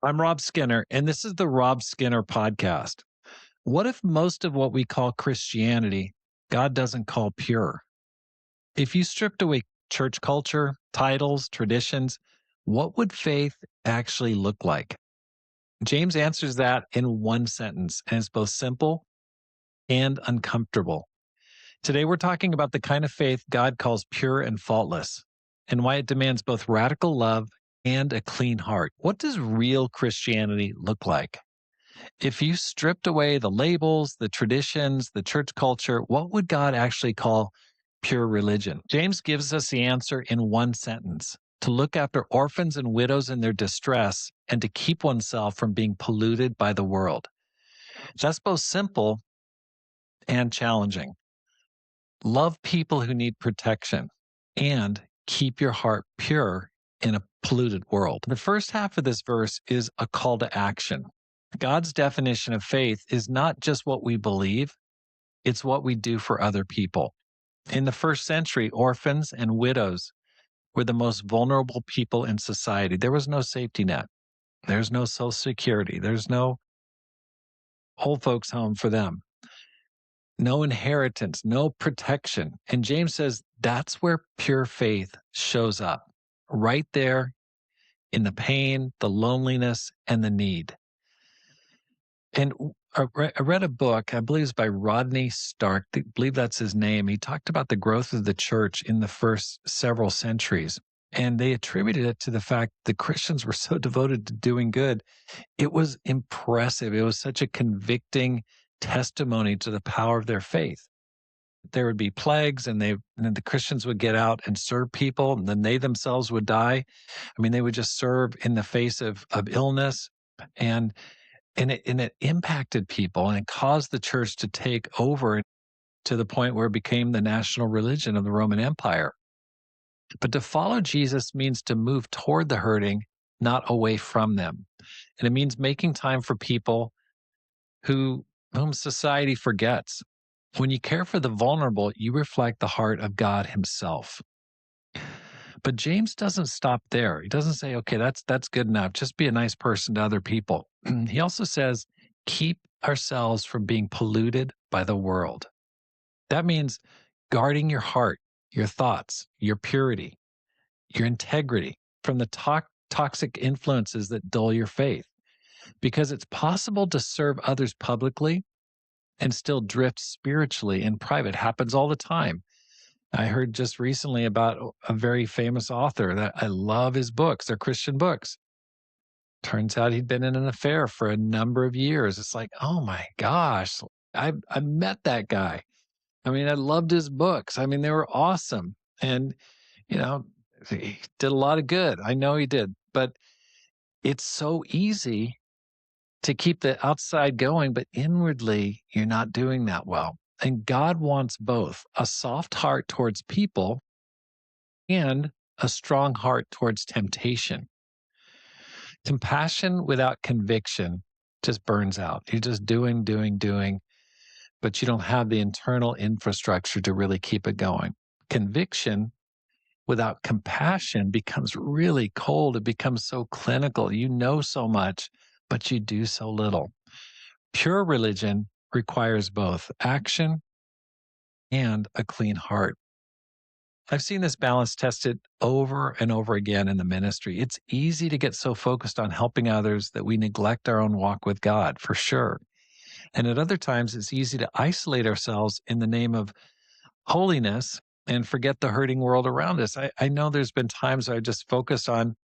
I'm Rob Skinner, and this is the Rob Skinner Podcast. What if most of what we call Christianity, God doesn't call pure? If you stripped away church culture, titles, traditions, what would faith actually look like? James answers that in one sentence, and it's both simple and uncomfortable. Today, we're talking about the kind of faith God calls pure and faultless, and why it demands both radical love and a clean heart. What does real Christianity look like? If you stripped away the labels, the traditions, the church culture, what would God actually call pure religion? James gives us the answer in one sentence: to look after orphans and widows in their distress and to keep oneself from being polluted by the world. That's both simple and challenging. Love people who need protection and keep your heart pure in a polluted world. The first half of this verse is a call to action. God's definition of faith is not just what we believe, it's what we do for other people. In the first century, orphans and widows were the most vulnerable people in society. There was no safety net. There's no social security. There's no old folks home for them. No inheritance, no protection. And James says that's where pure faith shows up, right there in the pain, the loneliness, and the need. And I read a book, I believe it's by Rodney Stark. I believe that's his name. He talked about the growth of the church in the first several centuries. And they attributed it to the fact that Christians were so devoted to doing good. It was impressive. It was such a convicting testimony to the power of their faith. There would be plagues, and then the Christians would get out and serve people, and then they themselves would die. I mean, they would just serve in the face of illness. And it impacted people, and it caused the church to take over to the point where it became the national religion of the Roman Empire. But to follow Jesus means to move toward the hurting, not away from them. And it means making time for people whom society forgets. When you care for the vulnerable, you reflect the heart of God himself. But James doesn't stop there. He doesn't say, okay, that's good enough. Just be a nice person to other people. He also says, keep ourselves from being polluted by the world. That means guarding your heart, your thoughts, your purity, your integrity from the toxic influences that dull your faith. Because it's possible to serve others publicly and still drift spiritually in private. It happens all the time. I heard just recently about a very famous author that I love his books. They're Christian books. Turns out he'd been in an affair for a number of years. It's like, oh my gosh, I met that guy. I mean, I loved his books. I mean, they were awesome. And, you know, he did a lot of good. I know he did. But it's so easy to keep the outside going, but inwardly, you're not doing that well. And God wants both a soft heart towards people and a strong heart towards temptation. Compassion without conviction just burns out. You're just doing, but you don't have the internal infrastructure to really keep it going. Conviction without compassion becomes really cold. It becomes so clinical. You know so much, but you do so little. Pure religion requires both action and a clean heart. I've seen this balance tested over and over again in the ministry. It's easy to get so focused on helping others that we neglect our own walk with God, for sure. And at other times, it's easy to isolate ourselves in the name of holiness and forget the hurting world around us. I know there's been times I just focused on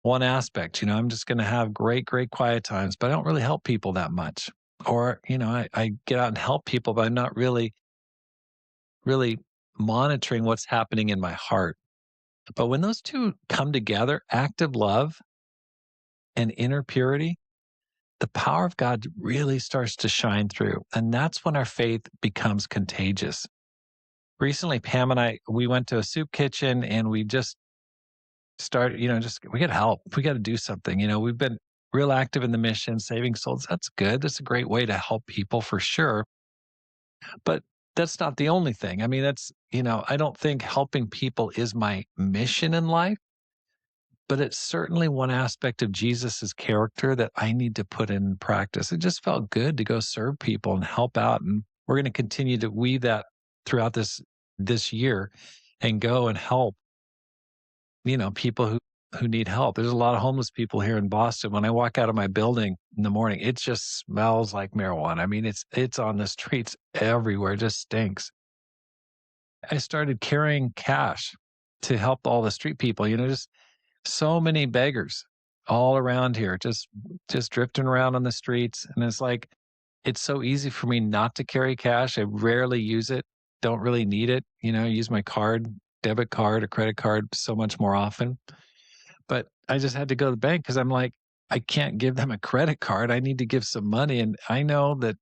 one aspect. I'm just going to have great quiet times, but I don't really help people that much. Or, I get out and help people, but I'm not really monitoring what's happening in my heart. But when those two come together, active love and inner purity, the power of God really starts to shine through. And that's when our faith becomes contagious. Recently, Pam and we went to a soup kitchen, and we just started, we got to help. We got to do something. We've been real active in the mission, saving souls. That's good. That's a great way to help people for sure. But that's not the only thing. I mean, I don't think helping people is my mission in life, but it's certainly one aspect of Jesus's character that I need to put in practice. It just felt good to go serve people and help out. And we're going to continue to weave that throughout this year and go and help, people who need help. There's a lot of homeless people here in Boston. When I walk out of my building in the morning, it just smells like marijuana. I mean, it's on the streets everywhere. It just stinks. I started carrying cash to help all the street people, just so many beggars all around here, just drifting around on the streets. And it's so easy for me not to carry cash. I rarely use it, don't really need it. I use my card, debit card or credit card so much more often. But I just had to go to the bank because I'm like, I can't give them a credit card. I need to give some money. And I know that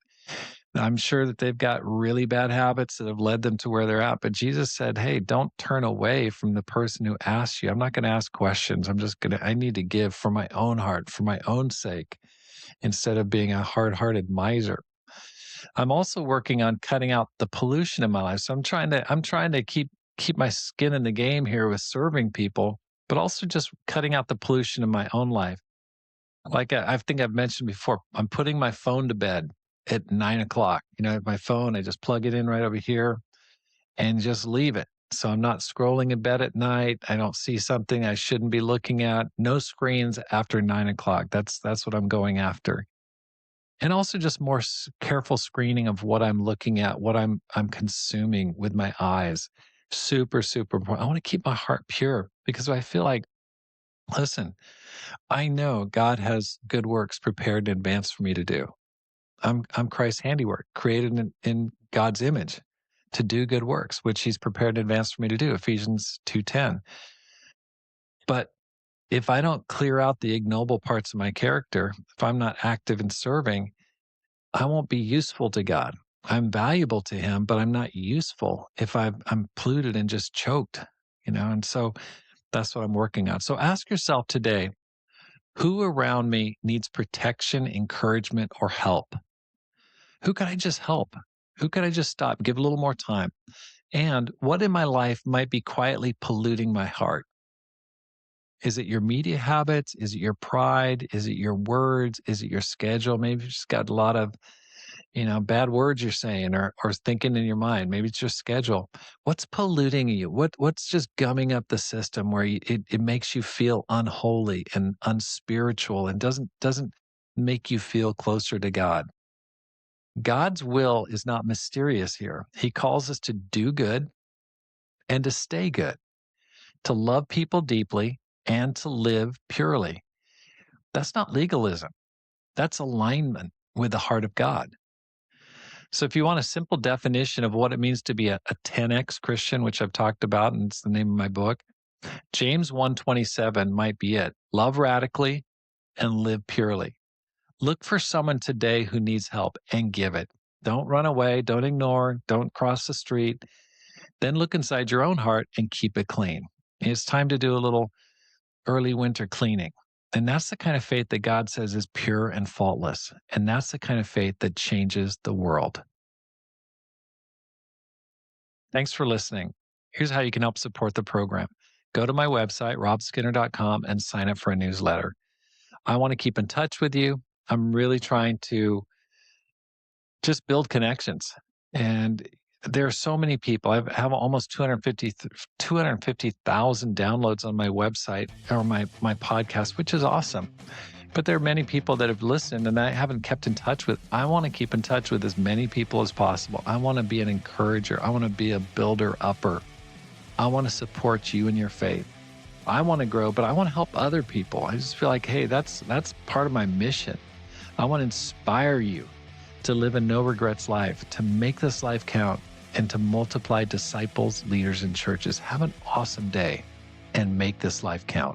I'm sure that they've got really bad habits that have led them to where they're at. But Jesus said, hey, don't turn away from the person who asks you. I'm not going to ask questions. I need to give for my own heart, for my own sake, instead of being a hard-hearted miser. I'm also working on cutting out the pollution in my life. So I'm trying to keep my skin in the game here with serving people, but also just cutting out the pollution in my own life. Like I think I've mentioned before, I'm putting my phone to bed at 9:00. My phone, I just plug it in right over here and just leave it. So I'm not scrolling in bed at night. I don't see something I shouldn't be looking at. No screens after 9:00. That's what I'm going after. And also just more careful screening of what I'm looking at, what I'm consuming with my eyes. Super, super important. I want to keep my heart pure because I feel like, listen, I know God has good works prepared in advance for me to do. I'm Christ's handiwork, created in God's image to do good works, which he's prepared in advance for me to do, Ephesians 2:10. But if I don't clear out the ignoble parts of my character, if I'm not active in serving, I won't be useful to God. I'm valuable to him, but I'm not useful if I'm polluted and just choked, and so that's what I'm working on. So ask yourself today, who around me needs protection, encouragement, or help? Who could I just help? Who could I just stop, give a little more time? And what in my life might be quietly polluting my heart? Is it your media habits? Is it your pride? Is it your words? Is it your schedule? Maybe you just got a lot of, bad words you're saying or thinking in your mind. Maybe it's your schedule. What's polluting you? What's just gumming up the system where it makes you feel unholy and unspiritual and doesn't make you feel closer to God? God's will is not mysterious here. He calls us to do good and to stay good, to love people deeply and to live purely. That's not legalism. That's alignment with the heart of God. So if you want a simple definition of what it means to be a 10x Christian, which I've talked about, and it's the name of my book, James 1:27 might be it. Love radically and live purely. Look for someone today who needs help and give it. Don't run away. Don't ignore. Don't cross the street. Then look inside your own heart and keep it clean. It's time to do a little early winter cleaning. And that's the kind of faith that God says is pure and faultless. And that's the kind of faith that changes the world. Thanks for listening. Here's how you can help support the program. Go to my website, robskinner.com, and sign up for a newsletter. I want to keep in touch with you. I'm really trying to just build connections. And there are so many people. I have almost 250,000 downloads on my website or my podcast, which is awesome. But there are many people that have listened and I haven't kept in touch with. I want to keep in touch with as many people as possible. I want to be an encourager. I want to be a builder upper. I want to support you in your faith. I want to grow, but I want to help other people. I just feel like, hey, that's part of my mission. I want to inspire you to live a no regrets life, to make this life count, and to multiply disciples, leaders, and churches. Have an awesome day and make this life count.